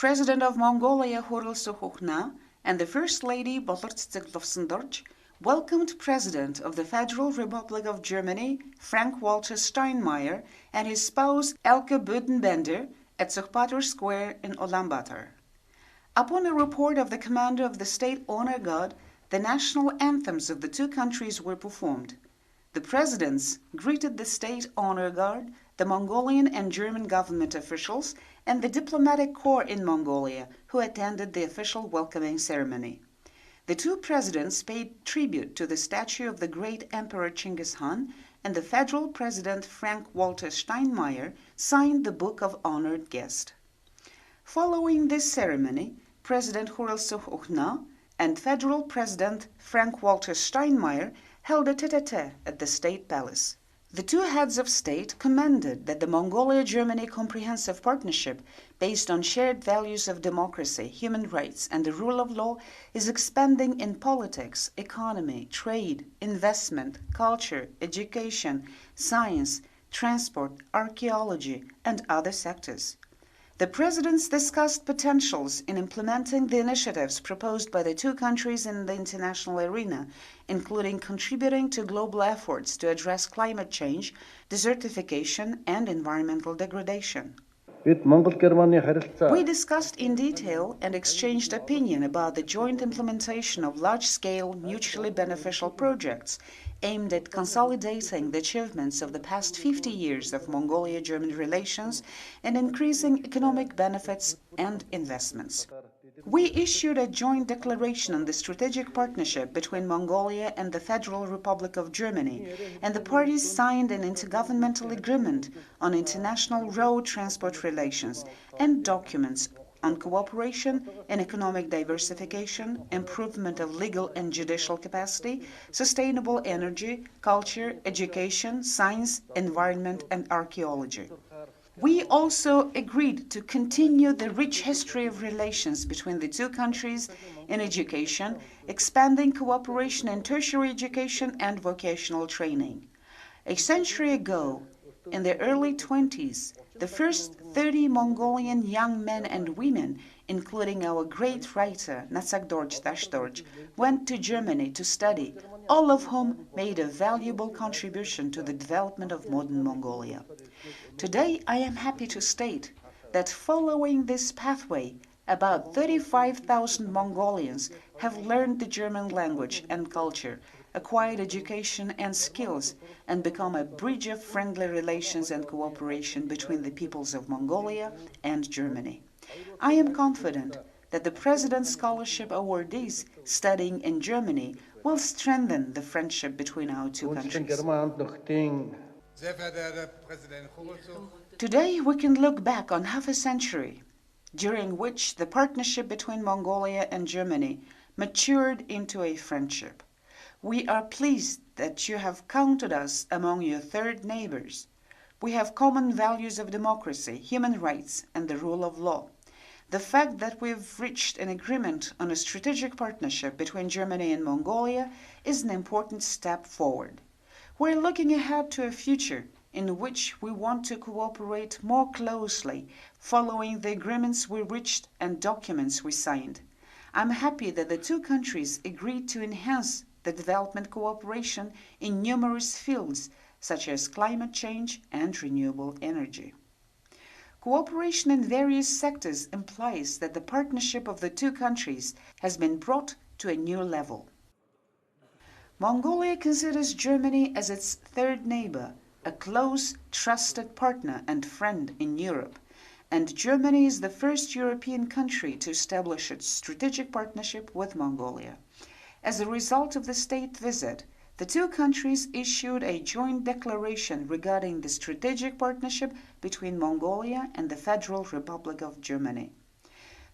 President of Mongolia Hurul and the First Lady Bolert welcomed President of the Federal Republic of Germany Frank-Walter Steinmeier and his spouse Elke Budenbender at Zuchtwater Square in Ulaanbaatar. Upon a report of the commander of the State Honor Guard, the national anthems of the two countries were performed. The presidents greeted the State Honor Guard, the Mongolian and German government officials, and the diplomatic corps in Mongolia, who attended the official welcoming ceremony. The two presidents paid tribute to the statue of the great Emperor Chinggis Khan, and the federal president Frank-Walter Steinmeier signed the Book of Honored Guest. Following this ceremony, President Hurul and Federal President Frank-Walter Steinmeier held a tete-a-tete at the State Palace. The two heads of state commended that the Mongolia-Germany Comprehensive Partnership, based on shared values of democracy, human rights, and the rule of law, is expanding in politics, economy, trade, investment, culture, education, science, transport, archaeology, and other sectors. The presidents discussed potentials in implementing the initiatives proposed by the two countries in the international arena, including contributing to global efforts to address climate change, desertification, and environmental degradation. We discussed in detail and exchanged opinion about the joint implementation of large-scale, mutually beneficial projects aimed at consolidating the achievements of the past 50 years of Mongolia-German relations and increasing economic benefits and investments. We issued a joint declaration on the strategic partnership between Mongolia and the Federal Republic of Germany, and the parties signed an intergovernmental agreement on international road transport relations and documents on cooperation in economic diversification, improvement of legal and judicial capacity, sustainable energy, culture, education, science, environment, and archaeology. We also agreed to continue the rich history of relations between the two countries in education, expanding cooperation in tertiary education and vocational training. A century ago, in the early 20s, the first 30 Mongolian young men and women, including our great writer Natsagdorj Dashdorj, went to Germany to study, all of whom made a valuable contribution to the development of modern Mongolia. Today, I am happy to state that following this pathway, about 35,000 Mongolians have learned the German language and culture, acquired education and skills, and become a bridge of friendly relations and cooperation between the peoples of Mongolia and Germany. I am confident that the President's Scholarship awardees studying in Germany will strengthen the friendship between our two countries. Today we can look back on half a century, during which the partnership between Mongolia and Germany matured into a friendship. We are pleased that you have counted us among your third neighbors. We have common values of democracy, human rights, and the rule of law. The fact that we've reached an agreement on a strategic partnership between Germany and Mongolia is an important step forward. We're looking ahead to a future in which we want to cooperate more closely, following the agreements we reached and documents we signed. I'm happy that the two countries agreed to enhance the development cooperation in numerous fields, such as climate change and renewable energy. Cooperation in various sectors implies that the partnership of the two countries has been brought to a new level. Mongolia considers Germany as its third neighbor, a close, trusted partner and friend in Europe, and Germany is the first European country to establish its strategic partnership with Mongolia. As a result of the state visit, the two countries issued a joint declaration regarding the strategic partnership between Mongolia and the Federal Republic of Germany.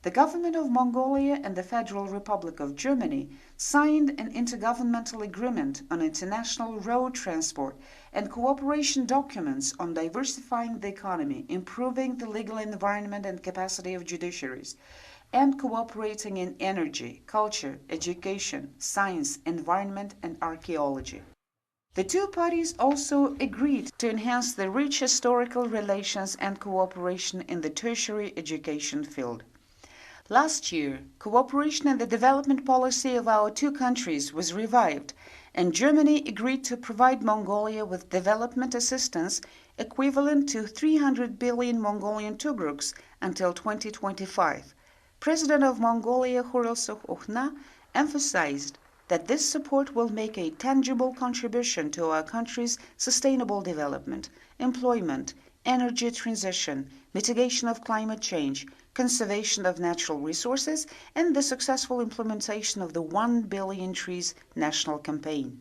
The government of Mongolia and the Federal Republic of Germany signed an intergovernmental agreement on international road transport and cooperation documents on diversifying the economy, improving the legal environment and capacity of judiciaries, and cooperating in energy, culture, education, science, environment, and archaeology. The two parties also agreed to enhance the rich historical relations and cooperation in the tertiary education field. Last year, cooperation in the development policy of our two countries was revived, and Germany agreed to provide Mongolia with development assistance equivalent to 300 billion Mongolian tugruks until 2025. President of Mongolia Khurelsukh emphasized that this support will make a tangible contribution to our country's sustainable development, employment, energy transition, mitigation of climate change, conservation of natural resources, and the successful implementation of the 1 Billion Trees national campaign.